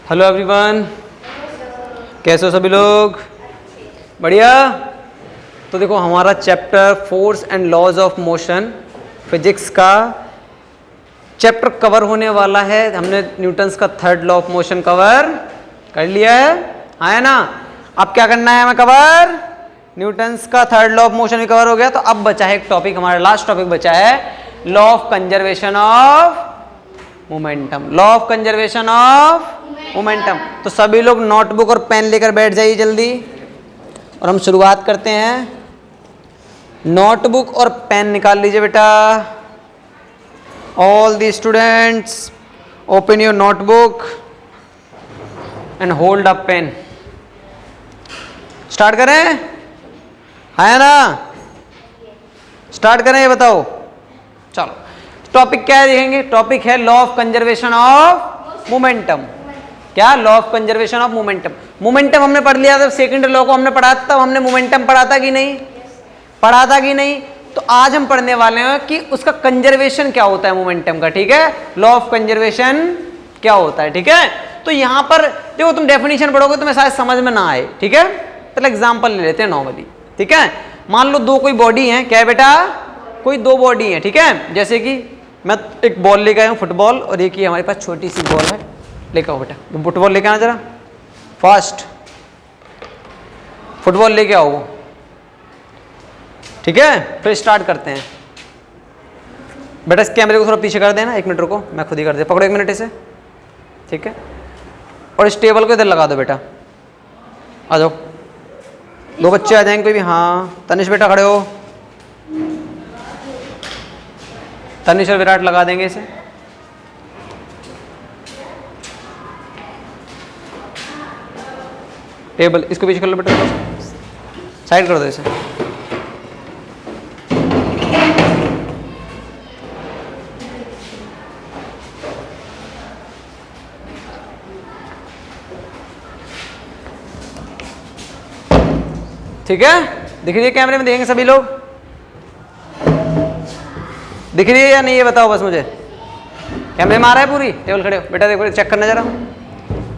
Hello everyone, कैसे हो सभी लोग? बढ़िया। तो देखो हमारा chapter force and laws of motion physics का चैप्टर कवर होने वाला है। हमने न्यूटन्स का third law of motion cover कर लिया है ना। अब क्या करना है हमें कवर? न्यूटन्स का थर्ड लॉ ऑफ मोशन भी कवर हो गया। तो अब बचा है एक टॉपिक, हमारा लास्ट टॉपिक बचा है law of conservation of momentum. Law of conservation of momentum. तो सभी लोग नोटबुक और पेन लेकर बैठ जाइए जल्दी, और हम शुरुआत करते हैं। नोटबुक और पेन निकाल लीजिए बेटा। All the students open your notebook and hold a pen. Start करें, है ना? स्टार्ट करें, ये बताओ। चलो, टॉपिक क्या है देखेंगे। टॉपिक है law of conservation of momentum. क्या? Law of conservation of momentum. Momentum हमने पढ़ लिया था, सेकंड लॉ को हमने पढ़ा था, तब हमने मोमेंटम पढ़ा था कि नहीं? पढ़ा था कि नहीं? तो आज हम पढ़ने वाले हैं कि उसका कंजर्वेशन क्या होता है मोमेंटम का। ठीक है, लॉ ऑफ कंजर्वेशन क्या होता है। ठीक है, तो यहां पर देखो, तुम डेफिनेशन पढ़ोगे तुम्हें शायद समझ में ना आए। ठीक है, तो एग्जांपल ले लेते हैं नॉर्मली। ठीक है, मान लो दो कोई बॉडी है। क्या है बेटा? कोई दो बॉडी है। ठीक है, जैसे कि मैं एक बॉल लेके आया हूं, फुटबॉल, और एक ही हमारे पास छोटी सी बॉल है। लेके आओ बेटा, फुटबॉल लेके आना जरा फास्ट। फुटबॉल लेके आओ वो। ठीक है, फिर स्टार्ट करते हैं। बेटा इस कैमरे को थोड़ा पीछे कर देना, 1 मिनट रुको, मैं खुद ही कर दे। पकड़ो 1 मिनट इसे। ठीक है, और इस टेबल को इधर लगा दो बेटा। आ जाओ, 2 बच्चे आ जाएंगे कोई भी। हाँ तनिष बेटा खड़े हो। तनिष और विराट लगा देंगे इसे। टेबल इसको पीछे कर लो बेटा, साइड कर दो इसे। ठीक है, दिख रही है कैमरे में? देखेंगे सभी लोग? दिख रही है या नहीं ये बताओ बस मुझे। कैमरे में आ रहा है पूरी? टेबल खड़े हो बेटा, देखो चेक करना जरा।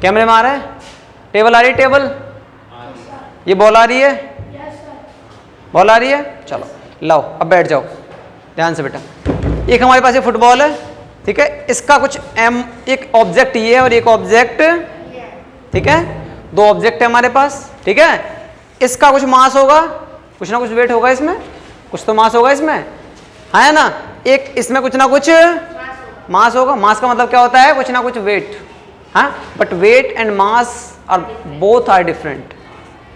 कैमरे में आ रहा है? टेबल आ रही है? टेबल ये बॉल आ रही है? बॉल आ रही है? चलो लाओ, अब बैठ जाओ ध्यान से बेटा। एक हमारे पास ये फुटबॉल है। ठीक है, इसका कुछ एक ऑब्जेक्ट ये है और एक ऑब्जेक्ट। ठीक है, 2 ऑब्जेक्ट है हमारे पास। ठीक है, इसका कुछ मास होगा, कुछ ना कुछ वेट होगा इसमें, कुछ तो मास होगा इसमें, है ना? एक इसमें कुछ ना कुछ मास होगा। मास का मतलब क्या होता है? कुछ ना कुछ वेट। हाँ, but weight and mass are both are different.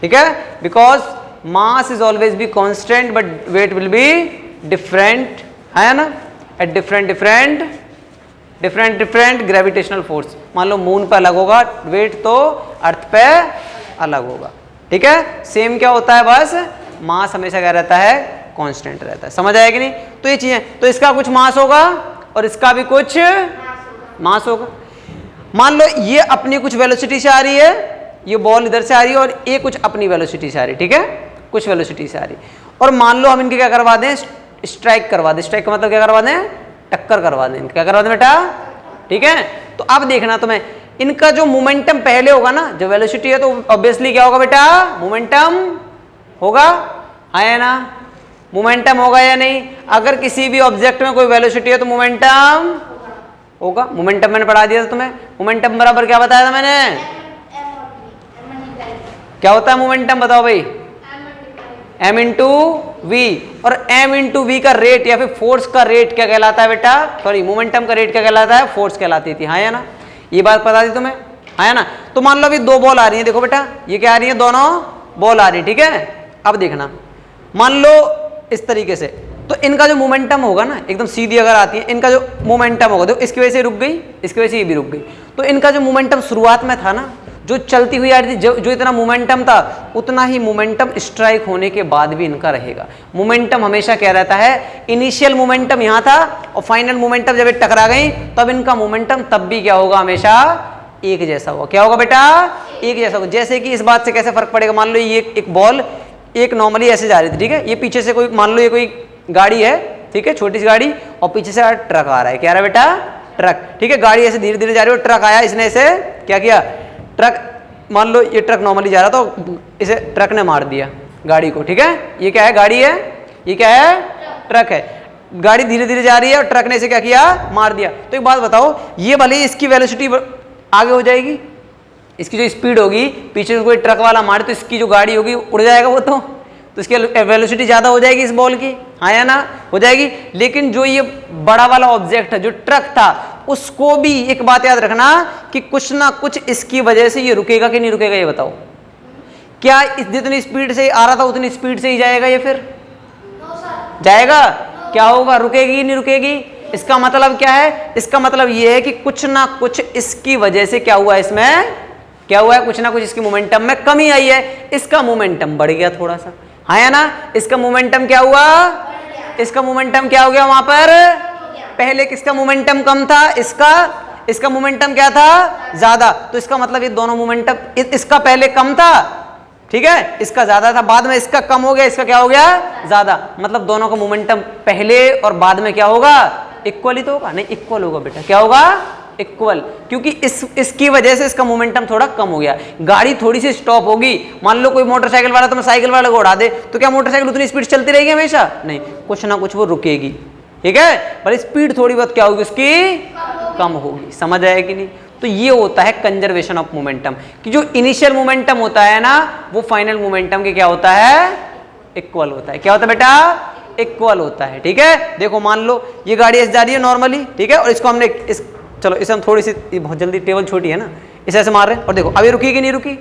ठीक है, because mass is always be constant but weight will be different, है ना? At different gravitational force. मान लो मून पे अलग होगा वेट, तो अर्थ पे अलग होगा। ठीक है, सेम क्या होता है? बस मास हमेशा क्या रहता है? कांस्टेंट रहता है। समझ आया कि नहीं? तो ये चीजें, तो इसका कुछ मास होगा और इसका भी कुछ मास होगा। मान लो ये अपनी कुछ वेलोसिटी से आ रही है, ये बॉल इधर से आ रही है, और ये कुछ अपनी वेलोसिटी से आ रही है। ठीक है, कुछ वेलोसिटी से आ रही है। और मान लो हम इनके क्या करवा दें? स्ट्राइक करवा दें। स्ट्राइक का मतलब क्या करवा दें? टक्कर करवा दें। क्या करवा दें बेटा? ठीक है, तो अब देखना तुम्हें, इनका जो मोमेंटम पहले होगा ना, जो वेलोसिटी है, तो ऑब्वियसली क्या होगा बेटा? मोमेंटम होगा, है ना? मोमेंटम होगा या नहीं? अगर किसी भी ऑब्जेक्ट में कोई वेलोसिटी है तो मोमेंटम होगा। मोमेंटम मैंने पढ़ा दिया था तुम्हें। मोमेंटम बराबर क्या बताया था मैंने? क्या होता है मोमेंटम? बताओ भाई। m into v. और m इंटू वी का रेट या फिर फोर्स का रेट क्या कहलाता है बेटा? सॉरी, मोमेंटम का रेट क्या कहलाता है? फोर्स कहलाती थी, हाँ या ना? ये बात पता थी तुम्हें, है ना? तो मान लो अभी 2 बॉल आ रही है। देखो बेटा, ये क्या आ रही है? दोनों बॉल आ रही है। ठीक है, अब देखना, मान लो इस तरीके से, तो इनका जो मोमेंटम होगा ना, एकदम सीधी अगर आती है, इनका जो मोमेंटम होगा, देखो इसकी वजह से रुक गई, इसकी वजह से ये भी रुक गई। तो इनका जो मोमेंटम शुरुआत में था ना, जो चलती हुई आ रही थी, जो इतना मोमेंटम था, उतना ही मोमेंटम स्ट्राइक होने के बाद भी इनका रहेगा। मोमेंटम हमेशा क्या रहता है? इनिशियल मोमेंटम यहाँ था और फाइनल मोमेंटम जब ये टकरा गई, तब इनका मोमेंटम तब भी क्या होगा? हमेशा एक जैसा होगा। क्या होगा बेटा? एक जैसा होगा। जैसे कि इस बात से कैसे फर्क पड़ेगा? मान लो ये एक बॉल एक नॉर्मली ऐसे जा रही थी। ठीक है, ये पीछे से कोई, मान लो ये कोई गाड़ी है, ठीक है, छोटी सी गाड़ी, और पीछे से ट्रक आ रहा है। क्या आ रहा है बेटा? ट्रक, ठीक है। गाड़ी ऐसे धीरे धीरे जा रही है, ट्रक आया, इसने इसे क्या किया, ट्रक, मान लो ये ट्रक नॉर्मली जा रहा था तो इसे ट्रक ने मार दिया गाड़ी को, ठीक है। ये क्या है, गाड़ी है, ये क्या है, ट्रक है। गाड़ी धीरे धीरे जा रही है और ट्रक ने इसे क्या किया, मार दिया। तो एक बात बताओ, ये भले इसकी वेलोसिटी आगे हो जाएगी, इसकी जो स्पीड होगी, पीछे से कोई ट्रक वाला मारे तो इसकी जो गाड़ी होगी उड़ जाएगा वो, तो इसकी वेलोसिटी ज़्यादा हो जाएगी इस बॉल की, हाँ या ना, हो जाएगी। लेकिन जो ये बड़ा वाला ऑब्जेक्ट है, जो ट्रक था, उसको भी एक बात याद रखना कि कुछ ना कुछ इसकी वजह से ये रुकेगा कि नहीं रुकेगा, ये बताओ। क्या जितनी स्पीड से आ रहा था उतनी स्पीड से ही जाएगा ये, फिर जाएगा, क्या होगा, रुकेगी नहीं रुकेगी। इसका मतलब क्या है, इसका मतलब ये है कि कुछ ना कुछ इसकी वजह से क्या हुआ, इसमें क्या हुआ है, कुछ ना कुछ इसकी मोमेंटम में कमी आई है, इसका मोमेंटम बढ़ गया थोड़ा सा, हाँ या ना। इसका मोमेंटम क्या हुआ, इसका मोमेंटम क्या हो गया, वहां पर पहले किसका मोमेंटम कम था, इसका मोमेंटम क्या था, ज्यादा। तो इसका मतलब ये दोनों मोमेंटम, इसका पहले कम था, ठीक है, इसका ज्यादा था, बाद में इसका कम हो गया, इसका क्या हो गया, ज्यादा। मतलब दोनों का मोमेंटम पहले और बाद में क्या होगा, इक्वल ही तो होगा, नहीं इक्वल होगा बेटा, क्या होगा, इक्वल। क्योंकि इसकी वजह से इसका मोमेंटम थोड़ा कम हो गया। गाड़ी थोड़ी सी स्टॉप होगी, मान लो कोई मोटरसाइकिल वाला तो साइकिल वाले को उड़ा दे, तो क्या मोटरसाइकिल उतनी स्पीड चलती रहेगी हमेशा, नहीं, कुछ ना कुछ वो रुकेगी, ठीक है। पर स्पीड थोड़ी बहुत क्या होगी उसकी, कम होगी, समझ आया कि नहीं। तो ये होता है कंजर्वेशन ऑफ मोमेंटम, कि जो इनिशियल मोमेंटम होता है ना, वो फाइनल मोमेंटम के क्या होता है, इक्वल होता है। क्या होता है बेटा, इक्वल होता है, ठीक है। देखो मान लो ये गाड़ी ऐसे जा रही है नॉर्मली, ठीक है, और इसको हमने चलो इसे हम थोड़ी सी, बहुत जल्दी, टेबल छोटी है ना, इसे ऐसे मार रहे हैं और देखो अब ये रुकी कि नहीं रुकी,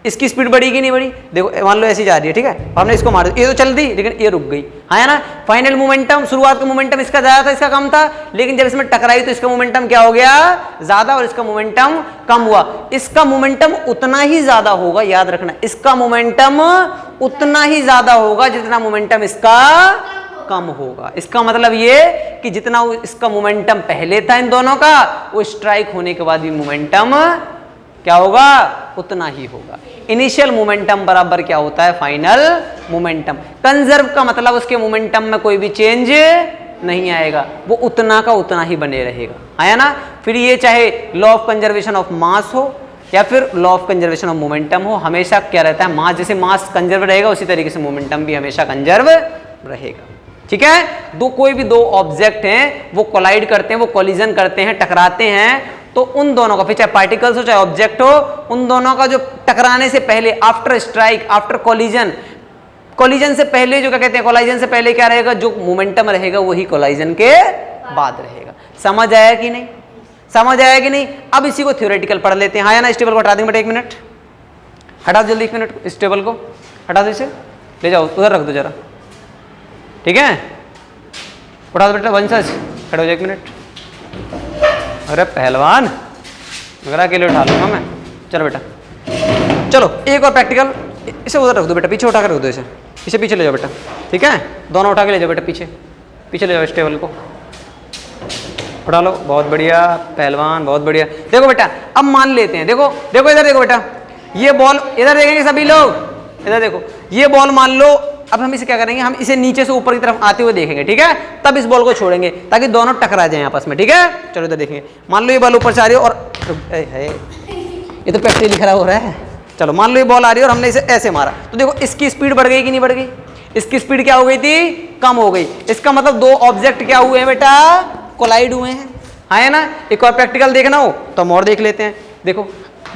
इसकी स्पीड बढ़ी कि नहीं बढ़ी, देखो मान लो ऐसी जा रही है, ठीक है, हमने इसको मार दिया, ये तो चल दी लेकिन ये रुक गई, है ना। फाइनल मोमेंटम, शुरुआत का मोमेंटम इसका ज्यादा था, इसका कम था, लेकिन जब इसमें टकराई तो इसका मोमेंटम क्या हो गया, ज्यादा, और इसका मोमेंटम कम हुआ। इसका मोमेंटम उतना ही ज्यादा होगा, याद रखना, इसका मोमेंटम उतना ही ज्यादा होगा जितना मोमेंटम इसका कम होगा। इसका मतलब ये कि जितना इसका मोमेंटम पहले था इन दोनों का, वो स्ट्राइक होने के बाद भी मोमेंटम क्या होगा, उतना ही होगा। इनिशियल मोमेंटम बराबर क्या होता है, फाइनल मोमेंटम। कंजर्व का मतलब उसके मोमेंटम में कोई भी चेंज नहीं आएगा, वो उतना का उतना ही बने रहेगा, है ना। फिर ये चाहे law of conservation of mass हो या फिर law of conservation of momentum हो, हमेशा क्या रहता है, मास, जैसे मास कंजर्व रहेगा उसी तरीके से मोमेंटम भी हमेशा कंजर्व रहेगा, ठीक है। कोई भी दो ऑब्जेक्ट हैं वो कोलाइड करते हैं, वो कोलिजन करते हैं, टकराते हैं, तो उन दोनों का, फिर चाहे पार्टिकल्स हो चाहे ऑब्जेक्ट हो, उन दोनों का जो टकराने से पहले, after strike, after collision, collision से पहले जो क्या कहते हैं, कोलाइजन से पहले क्या रहेगा, जो मोमेंटम रहेगा वही कोलाइजन के बाद रहेगा। समझ आया कि नहीं, समझ आया कि नहीं। अब इसी को थ्योरेटिकल पढ़ लेते हैं, हाँ या ना। इस टेबल को हटा देंगे बेटा, एक मिनट हटा दो जल्दी, एक मिनट, इस टेबल को हटा दो, इसे ले जाओ उधर रख दो जरा, ठीक है। उठा दो बेटा, वंशज खड़े हो जाओ, एक मिनट। अरे पहलवान, अगर अकेले उठा लूंगा मैं, चलो बेटा, चलो एक और प्रैक्टिकल, इसे उधर रख दो बेटा, पीछे उठा कर रख दो, इसे पीछे ले जाओ बेटा, ठीक है। दोनों उठा के ले जाओ बेटा, पीछे पीछे ले जाओ, इस टेबल को उठा लो, बहुत बढ़िया पहलवान, बहुत बढ़िया। देखो बेटा, अब मान लेते हैं, देखो देखो इधर देखो बेटा, ये बॉल इधर देखेंगे सभी लोग, इधर देखो, ये बॉल मान लो, अब हम इसे क्या करेंगे, हम इसे नीचे से ऊपर की तरफ आते हुए देखेंगे, ठीक है। तब इस बॉल को छोड़ेंगे ताकि दोनों टकरा जाएं आपस में, ठीक है। चलो इधर देखेंगे, मान लो ये बॉल ऊपर से आ रही है और ये तो प्रैक्टिकली खराब हो रहा है। चलो मान लो ये बॉल आ रही है और हमने इसे ऐसे मारा, तो देखो इसकी स्पीड बढ़ गई कि नहीं बढ़ गई, इसकी स्पीड क्या हो गई थी, कम हो गई। इसका मतलब दो ऑब्जेक्ट क्या हुए हैं बेटा, कोलाइड हुए हैं, है ना। एक और प्रैक्टिकल देखना हो तो हम और देख लेते हैं। देखो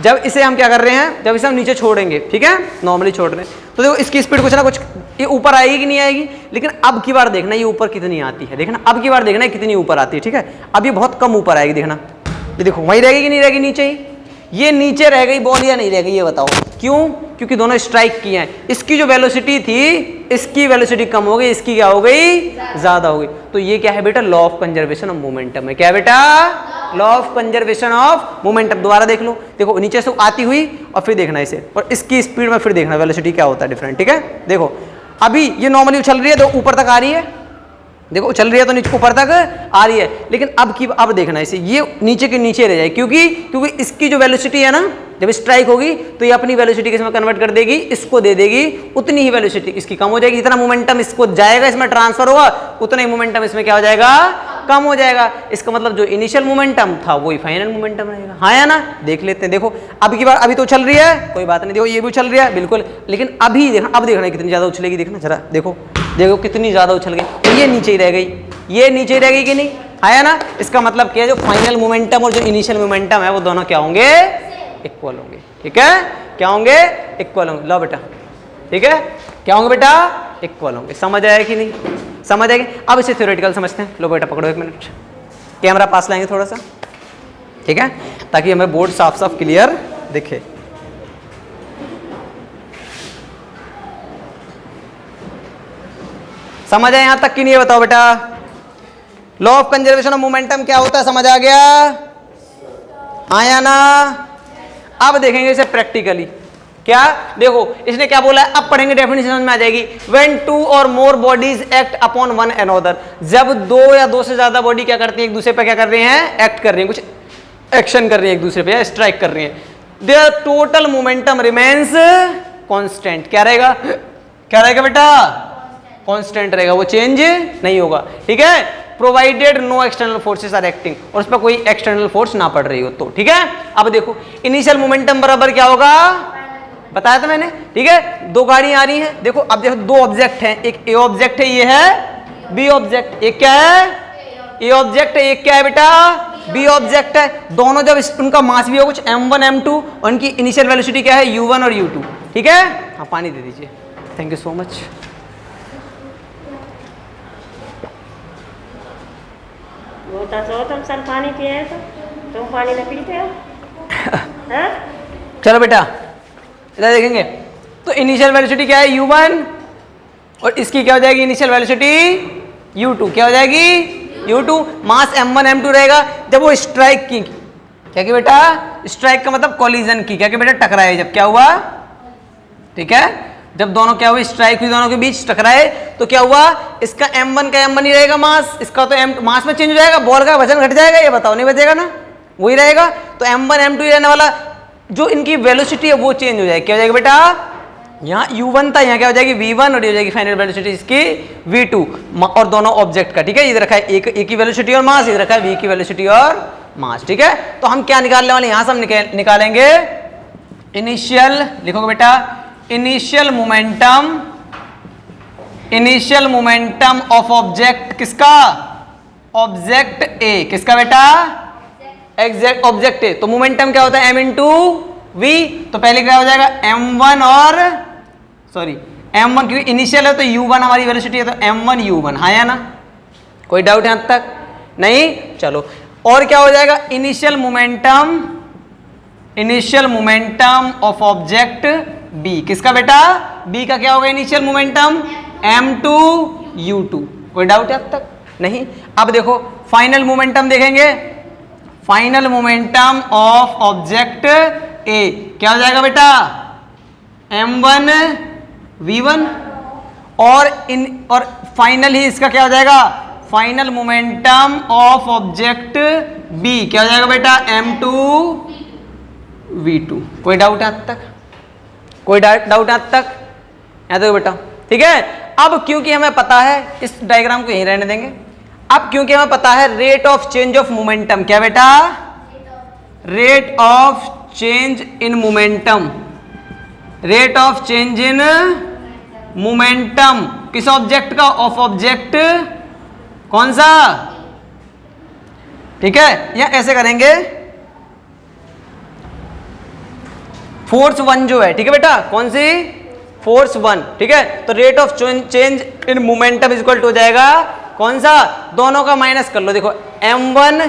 जब इसे हम क्या कर रहे हैं, जब इसे हम नीचे छोड़ेंगे, ठीक है, नॉर्मली छोड़ रहे हैं, तो देखो इसकी स्पीड कुछ ना कुछ ये ऊपर आएगी कि नहीं आएगी, लेकिन अब की बार देखना ये ऊपर कितनी आती है, देखना अब की बार देखना कितनी ऊपर आती है, ठीक है। अब ये बहुत कम ऊपर आएगी, देखना ये देखो वहीं रहेगी कि नहीं रहेगी, नीचे ही, ये नीचे रह गई बॉल या नहीं रह गई, ये बताओ क्यों, क्योंकि दोनों स्ट्राइक किए हैं। इसकी जो वेलोसिटी थी, इसकी वेलोसिटी कम हो गई, इसकी क्या हो गई, ज्यादा हो गई। तो ये क्या है बेटा, law of conservation of momentum है। क्या है बेटा, law of conservation of momentum. दोबारा देख लो, देखो नीचे से आती हुई और फिर देखना इसे, और इसकी स्पीड में फिर देखना वेलोसिटी क्या होता है डिफरेंट, ठीक है। देखो अभी ये नॉर्मली उछल रही है, तो ऊपर तक आ रही है, देखो उछल रही है तो नीचे ऊपर तक आ रही है, लेकिन अब देखना इसे, ये नीचे के नीचे रह जाए, क्योंकि इसकी जो वेलोसिटी है ना, जब स्ट्राइक होगी तो ये अपनी वेलोसिटी किसमें कन्वर्ट कर देगी, इसको दे देगी, उतनी ही वेलोसिटी इसकी कम हो जाएगी। जितना मोमेंटम इसको जाएगा, इसमें ट्रांसफर होगा, उतना ही मोमेंटम इसमें क्या हो जाएगा, कम हो जाएगा, इसका मतलब जो इनिशियल मोमेंटम था वही फाइनल मोमेंटम रहेगा, हाँ या ना। देख लेते हैं, देखो अब की बार, अभी तो चल रही है कोई बात नहीं, देखो ये भी चल रही है बिल्कुल, लेकिन अभी देखना, अब देखना कितनी ज्यादा उछलेगी, देखना जरा, देखो देखो कितनी ज्यादा उछल गई, तो ये नीचे ही रह गई, ये नीचे ही रह गई कि नहीं, है ना। इसका मतलब क्या है, जो फाइनल मोमेंटम और जो इनिशियल मोमेंटम है वो दोनों क्या होंगे, इक्वल होंगे, ठीक है, क्या होंगे, इक्वल होंगे। लो बेटा, ठीक है, क्या होंगे बेटा, इक्वल होंगे। समझ आया कि नहीं, समझ आएगी। अब इसे थ्योरेटिकल समझते हैं। लो बेटा पकड़ो 1 मिनट, कैमरा पास लाएंगे थोड़ा सा, ठीक है, ताकि हमें बोर्ड साफ साफ क्लियर दिखे। समझ आया यहां तक कि नहीं, ये बताओ बेटा। Law of conservation of momentum क्या होता है, समझ आ गया, आया ना। अब देखेंगे इसे प्रैक्टिकली, क्या देखो इसने क्या बोला है, अब पढ़ेंगे डेफिनेशन समझ में आ जाएगी। व्हेन 2 और more bodies act upon one another, जब 2 या 2 से ज्यादा बॉडी क्या करती है, एक दूसरे पे क्या कर रही हैं, एक्ट कर रही हैं, कुछ एक्शन कर रही है एक दूसरे पे, या स्ट्राइक कर रही हैं, there total momentum remains constant. क्या रहेगा, क्या रहेगा बेटा, कांस्टेंट रहेगा, वो चेंज नहीं होगा, ठीक है, provided no external forces are acting, और उस पर कोई एक्सटर्नल फोर्स ना पड़ रही हो तो, ठीक है। अब देखो इनिशियल मोमेंटम बराबर क्या होगा, बताया था मैंने, ठीक है। 2 गाड़ी आ रही हैं, देखो अब देखो 2 ऑब्जेक्ट हैं, एक ए ऑब्जेक्ट है, ये है बी ऑब्जेक्ट, एक क्या है, ए ऑब्जेक्ट है, एक क्या है बेटा, बी ऑब्जेक्ट है। दोनों जब उनका मास भी हो कुछ m1 m2, और उनकी इनिशियल वेलोसिटी क्या है, u1 और u2, ठीक है। हाँ पानी दे दीजिए, थैंक यू सो मच। तुम सर पानी पिए तो तुम पानी नहीं पीते हो हाँ? चलो बेटा इधर देखेंगे, तो इनिशियल वेलोसिटी क्या है, u1, और इसकी क्या हो जाएगी, इनिशियल वेलोसिटी u2, क्या हो जाएगी, u2, मास m1 m2 रहेगा। जब वो स्ट्राइक की, क्या कि बेटा, स्ट्राइक का मतलब कॉलिजन की, क्या कि बेटा टकराए, जब क्या हुआ, ठीक है, जब दोनों क्या हुई, स्ट्राइक हुई, दोनों के बीच टकराए, तो क्या हुआ, इसका m1 का m1 ही रहेगा मास, इसका तो m मास में चेंज हो जाएगा, बॉल का वजन घट जाएगा, ये बताओ नहीं बचेगा ना, वही रहेगा। तो m1 m2 ही रहने वाला, जो इनकी वेलोसिटी है वो चेंज हो जाएगी, क्या हो जाएगी बेटा, यहाँ u1 था, यहाँ क्या हो जाएगी v1, और ये हो जाएगी फाइनल वेलोसिटी इसकी v2, और दोनों ऑब्जेक्ट का, ठीक है, इधर रखा है एक की वेलोसिटी और मास, इधर रखा है v की वेलोसिटी और मास, ठीक है। तो हम क्या निकालने वाले, यहां से हम निकालेंगे इनिशियल, लिखोगे बेटा, इनिशियल मोमेंटम ऑफ ऑब्जेक्ट, किसका, ऑब्जेक्ट ए, किसका बेटा, एग्जैक्ट ऑब्जेक्ट ए। तो मोमेंटम क्या होता है, m इंटू वी, तो पहले क्या हो जाएगा m1 और सॉरी m1, क्योंकि इनिशियल है तो u1 हमारी वेलोसिटी है, तो m1 u1, हाँ या ना, कोई डाउट है अब तक नहीं। चलो और क्या हो जाएगा, initial momentum of object B, किसका बेटा, बी का क्या होगा इनिशियल मोमेंटम, m2 u2, कोई डाउट है अब तक नहीं। अब देखो फाइनल मोमेंटम देखेंगे, final momentum of object A क्या हो जाएगा बेटा, m1 v1, और फाइनल ही इसका क्या हो जाएगा, final momentum of object B क्या हो जाएगा बेटा, m2 v2। कोई डाउट है अब तक, कोई डाउट है अब तक, यहाँ देखो बेटा, ठीक है। अब क्योंकि हमें पता है, इस डायग्राम को यहीं रहने देंगे, अब क्योंकि हमें पता है rate of change of momentum, क्या बेटा, rate of change in momentum, rate of change in momentum किस ऑब्जेक्ट का, ऑफ ऑब्जेक्ट कौन सा, ठीक है। या ऐसे करेंगे, फोर्स 1 जो है, ठीक है बेटा, कौन सी, फोर्स 1, ठीक है। तो rate of change in momentum is equal to हो जाएगा कौन सा, दोनों का माइनस कर लो, देखो m1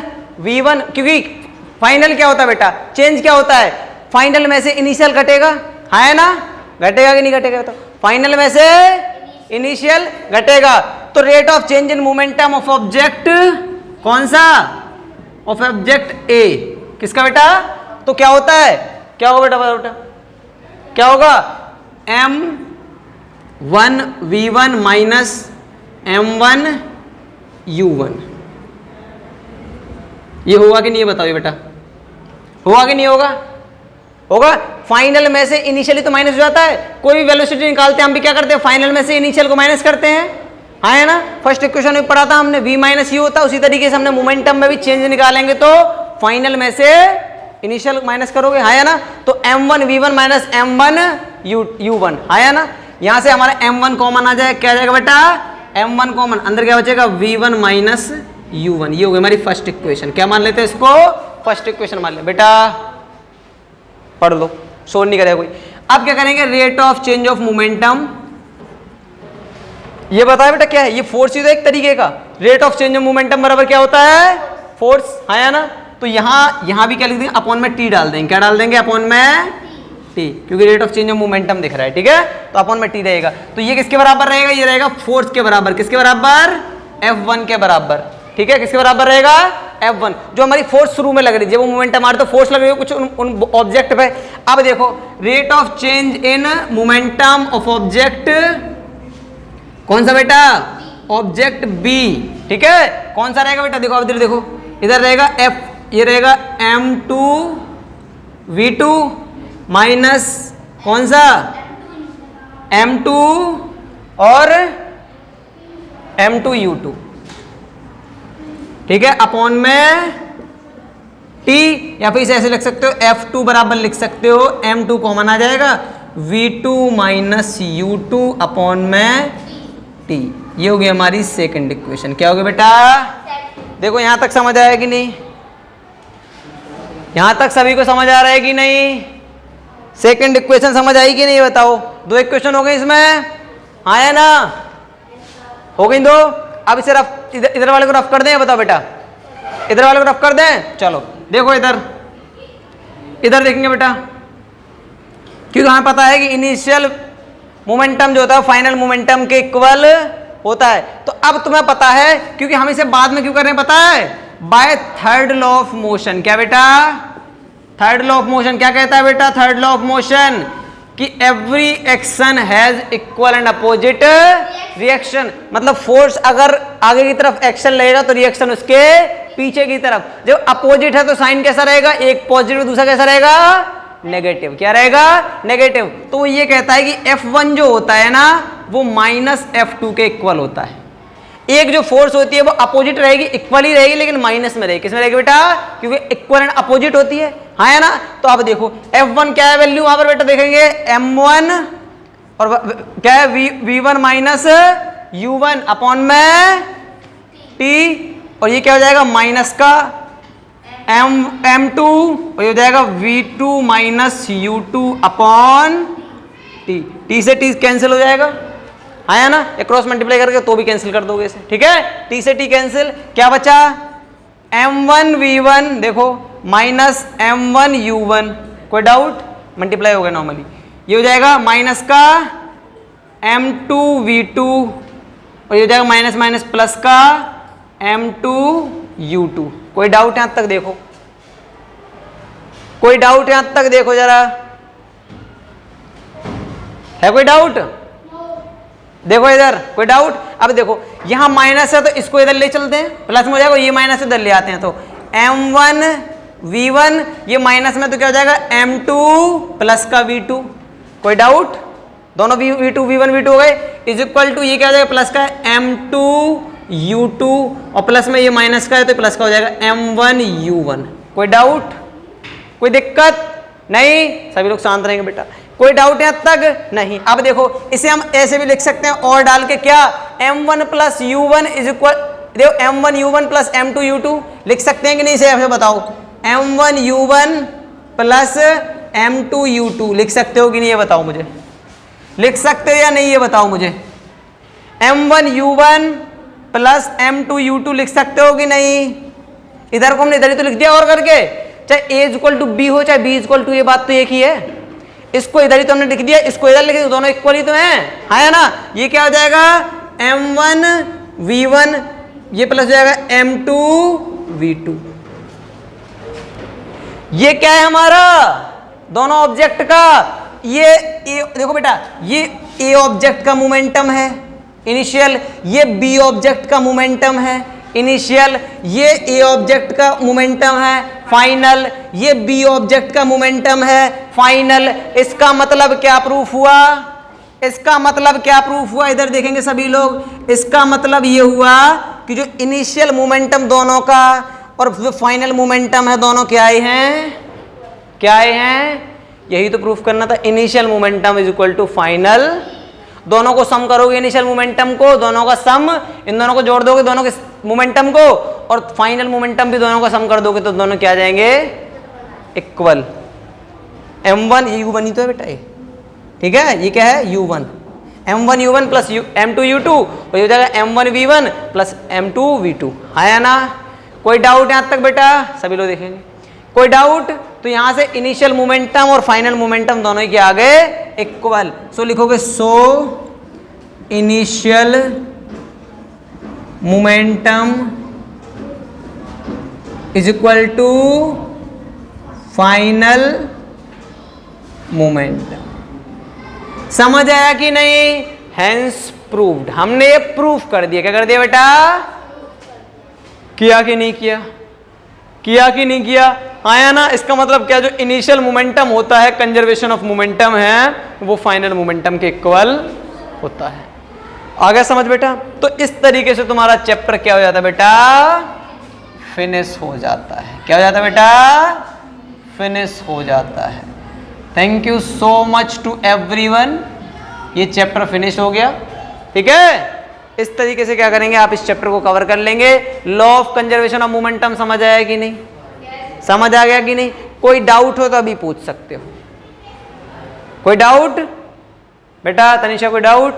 v1, क्योंकि फाइनल क्या होता है बेटा, चेंज क्या होता है, फाइनल में से इनिशियल घटेगा, है ना, घटेगा कि नहीं घटेगा, तो फाइनल में से इनिशियल घटेगा। तो rate of change in momentum of object कौन सा, ऑफ ऑब्जेक्ट ए, किसका बेटा, तो क्या होता है, क्या होगा बेटा, बताओ बेटा, क्या होगा, m1 v1 minus m1 u1, ये होगा कि नहीं, बताओ ये बेटा, होगा कि नहीं होगा, होगा। फाइनल में से इनिशियली तो माइनस हो जाता है, कोई भी वेलोसिटी निकालते हैं हम भी क्या करते हैं, फाइनल में से इनिशियल को माइनस करते हैं, हाँ है ना, फर्स्ट इक्वेशन में पढ़ा था हमने v माइनस यू होता है, उसी तरीके से हमने मोमेंटम में भी चेंज निकालेंगे तो फाइनल में से इनिशियल माइनस करोगे, हाँ है ना। तो m1 v1 minus m1 u1, हाँ है ना। यहां से हमारा m1 कॉमन आ जाए, क्या जाएगा बेटा, m1 कॉमन, अंदर क्या बचेगा v1 माइनस u1, ये हो गई हमारी फर्स्ट इक्वेशन। क्या मान लेते हैं इसको, फर्स्ट इक्वेशन मान ले बेटा, पढ़ लो, शोर नहीं करेगा कोई। अब क्या करेंगे, rate of change of momentum, ये बताया बेटा क्या है, ये फोर्स ही तो एक तरीके का, rate of change of momentum बराबर क्या होता है, फोर्स, है ना। तो यहां भी क्या लिख देंगे, अपॉन में टी डाल देंगे, क्या डाल देंगे, अपॉन में टी, क्योंकि rate of change of momentum दिख रहा है, ठीक है, तो अपॉन में टी रहेगा। तो ये किसके बराबर रहेगा, ये रहेगा फोर्स के बराबर, किसके बराबर, F1 के बराबर, ठीक है, किसके बराबर रहेगा, F1, जो हमारी फोर्स शुरू में लग रही है, जब वो मोमेंटम आ रहा है तो फोर्स लग रही है कुछ उन ऑब्जेक्ट पे। अब देखो rate of change in momentum of object, कौन सा बेटा, ऑब्जेक्ट B, ठीक है, कौन सा रहेगा बेटा, देखो अब इधर देखो, इधर रहेगा F, ये रहेगा m2 v2 माइनस कौन सा m2 और m2 u2, ठीक है, अपॉन में t, या फिर इसे ऐसे लिख सकते हो F2 बराबर लिख सकते हो m2 कॉमन आ जाएगा v2 माइनस u2 अपॉन में t, ये हो गई हमारी सेकंड इक्वेशन। क्या हो गया बेटा, देखो यहां तक समझ आया कि नहीं, यहां तक सभी को समझ आ रहा है कि नहीं, सेकंड इक्वेशन समझ आई कि नहीं बताओ, दो इक्वेशन हो गई इसमें, हाँ है ना, हो गई दो। अब इसे रफ, इधर वाले को रफ कर दें, बताओ बेटा, इधर वाले को रफ कर दें, चलो देखो इधर देखेंगे बेटा, क्योंकि हमें पता है कि इनिशियल मोमेंटम जो होता है फाइनल मोमेंटम के इक्वल होता है। तो अब तुम्हें पता है, क्योंकि हम इसे बाद में क्यों कर रहे हैं पता है, by third law of motion. क्या बेटा, थर्ड लॉ ऑफ मोशन क्या कहता है बेटा, थर्ड लॉ ऑफ मोशन कि every action has equal and opposite reaction, मतलब फोर्स अगर आगे की तरफ एक्शन लगेगा तो रिएक्शन उसके पीछे की तरफ, जब अपोजिट है तो साइन कैसा रहेगा, एक पॉजिटिव दूसरा कैसा रहेगा, नेगेटिव, क्या रहेगा, नेगेटिव। तो वो ये कहता है कि F1 जो होता है ना वो माइनस F2 के इक्वल होता है। एक जो फोर्स होती है वो अपोजिट रहेगी, इक्वल ही रहेगी, लेकिन माइनस में रहेगी, किसमें रहेगी बेटा, क्योंकि इक्वल एंड अपोजिट होती है, हाँ है ना। तो अब देखो F1 क्या है वैल्यू, वहां पर बेटा देखेंगे m1 और क्या है v1 माइनस u1 अपॉन में t, और ये क्या हो जाएगा माइनस का m2 और ये हो जाएगा v2 minus u2 upon t, t से t कैंसिल हो जाएगा, आया ना, एक क्रॉस मल्टीप्लाई करके तो भी कैंसिल कर दोगे इसे, ठीक है, t से t कैंसिल, क्या बचा m1 v1 देखो माइनस m1 u1, कोई डाउट, मल्टीप्लाई हो गया नॉर्मली, ये हो जाएगा माइनस का m2 v2 और ये हो जाएगा माइनस माइनस प्लस का m2 u2। कोई डाउट यहां तक देखो, कोई डाउट यहां तक देखो जरा, है कोई डाउट, देखो इधर कोई डाउट। अब देखो यहां माइनस है तो इसको इधर ले चलते हैं, प्लस में हो जाएगा, ये माइनस इधर ले आते हैं, तो m1 v1 ये माइनस में तो क्या हो जाएगा m2 प्लस का v2। कोई डाउट, दोनों v2 v1 v2 हो गए, इज इक्वल टू ये क्या हो जाएगा प्लस का m2 u2 और प्लस में ये माइनस का है तो प्लस का हो जाएगा m1 u1। कोई डाउट, कोई दिक्कत नहीं, सभी लोग शांत रहेंगे बेटा, कोई डाउट यहां तक नहीं। अब देखो इसे हम ऐसे भी लिख सकते हैं और डाल के, क्या m1 plus u1 is equal, देखो m1 u1 plus m2 u2 लिख सकते हैं कि नहीं, इसे ऐसे बताओ, m1 u1 plus m2 u2 लिख सकते हो कि नहीं, ये बताओ मुझे, लिख सकते हो या नहीं ये बताओ मुझे, m1 u1 plus m2 u2 लिख सकते हो कि नहीं, इधर को हमने इधर ही तो लिख दिया और करके, चाहे a इक्वल टू b हो चाहे b इक्वल टू, ये बात तो एक ही है, इसको इधर ही तो हमने लिख दिया, इसको इधर लिख दिया, दोनों इक्वल ही तो हैं, है ना। ये क्या हो जाएगा m1 v1 ये प्लस हो जाएगा m2 v2, ये क्या है हमारा दोनों ऑब्जेक्ट का, ये देखो बेटा ये a ऑब्जेक्ट का मोमेंटम है इनिशियल, ये b ऑब्जेक्ट का मोमेंटम है इनिशियल, ये a ऑब्जेक्ट का मोमेंटम है फाइनल, ये b ऑब्जेक्ट का मोमेंटम है फाइनल। इसका मतलब क्या प्रूफ हुआ, इसका मतलब क्या प्रूफ हुआ, इधर देखेंगे सभी लोग। इसका मतलब ये हुआ कि जो इनिशियल मोमेंटम दोनों का और जो फाइनल मोमेंटम है दोनों क्या आए हैं, क्या आए हैं, यही तो प्रूफ करना था। Initial momentum is equal to final, दोनों को सम करोगे इनिशियल मोमेंटम को, दोनों का सम, इन दोनों को जोड़ दोगे दोनों के मोमेंटम को, और फाइनल मोमेंटम भी दोनों का सम कर दोगे तो दोनों क्या आ जाएंगे, इक्वल। m1 u1 ही तो है बेटा ये, ठीक है, ये क्या है u1, m1 u1 plus m2 u2, और ये हो जाएगा m1 v1 plus m2 v2। आया ना, कोई डाउट यहां तक बेटा, सभी लोग देखेंगे, कोई डाउट? तो यहां से इनिशियल मोमेंटम और फाइनल मोमेंटम दोनों ही क्या आ गए, इक्वल। सो लिखोगे so initial momentum is equal to final momentum. समझ आया कि नहीं? हेंस प्रूव्ड, हमने ये प्रूफ कर दिया। क्या कर दिया बेटा, किया कि नहीं किया, किया कि नहीं किया, आया ना। इसका मतलब क्या, जो इनिशियल मोमेंटम होता है, कंजर्वेशन ऑफ मोमेंटम है, वो फाइनल मोमेंटम के इक्वल होता है। आ गया समझ बेटा? तो इस तरीके से तुम्हारा चैप्टर क्या हो जाता है बेटा, फिनिश हो जाता है। क्या हो जाता है बेटा, फिनिश हो जाता है। Thank you so much to everyone, ये चैप्टर फिनिश हो गया, ठीक है। इस तरीके से क्या करेंगे, आप इस चैप्टर को कवर कर लेंगे। Law of conservation of momentum समझ आया कि नहीं, समझ आ गया कि नहीं? कोई डाउट हो तो अभी पूछ सकते हो। कोई डाउट बेटा, तनिषा कोई डाउट,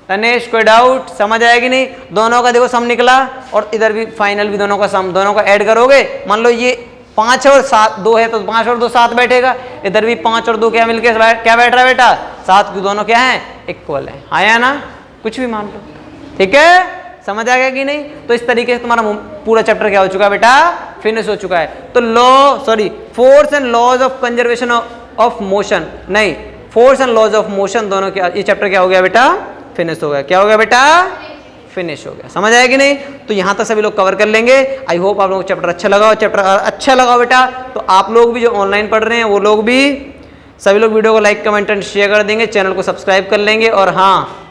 तनेश कोई डाउट, समझ आया कि नहीं? दोनों का देखो सम निकला, और इधर भी फाइनल भी दोनों का सम, दोनों का ऐड करोगे, मान लो ये 5 और 7 2 है तो 5 और 2 7 बैठेगा, इधर भी 5 और 2 क्या मिलके क्या बैठ रहा है बेटा, 7, की दोनों क्या है, इक्वल है। आया ना, कुछ भी मान लो, ठीक है। समझ आ गया कि नहीं? तो इस तरीके से तुम्हारा पूरा चैप्टर क्या हो चुका है बेटा, फिनिश हो चुका है। तो force and laws of conservation of motion, नहीं, force and laws of motion दोनों क्या, ये चैप्टर क्या हो गया बेटा, फिनिश हो गया। क्या हो गया बेटा, फिनिश हो गया। समझ आया कि नहीं? तो यहां तक सभी लोग कवर कर लेंगे। आई होप आप लोगों को चैप्टर अच्छा लगा। चैप्टर अच्छा लगा बेटा तो आप लोग भी जो ऑनलाइन पढ़ रहे हैं वो लोग भी, सभी लोग वीडियो को लाइक कमेंट एंड शेयर कर देंगे, चैनल को सब्सक्राइब कर लेंगे, और हाँ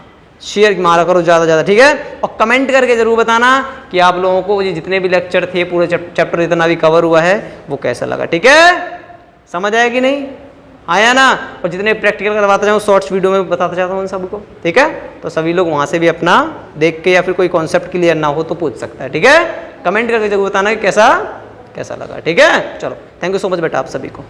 शेयर मारा करो ज़्यादा से ज़्यादा, ठीक है। और कमेंट करके जरूर बताना कि आप लोगों को ये जितने भी लेक्चर थे, पूरे चैप्टर जितना भी कवर हुआ है वो कैसा लगा, ठीक है। समझ आया कि नहीं, आया ना? और जितने प्रैक्टिकल करवाता जाऊँ शॉर्ट्स वीडियो में बताता चाहता हूँ उन सबको, ठीक है। तो सभी लोग वहाँ से भी अपना देख के, या फिर कोई कॉन्सेप्ट क्लियर ना हो तो पूछ सकता है, ठीक है। कमेंट करके जरूर बताना कि कैसा लगा, ठीक है। चलो, थैंक यू सो मच बेटा आप सभी को।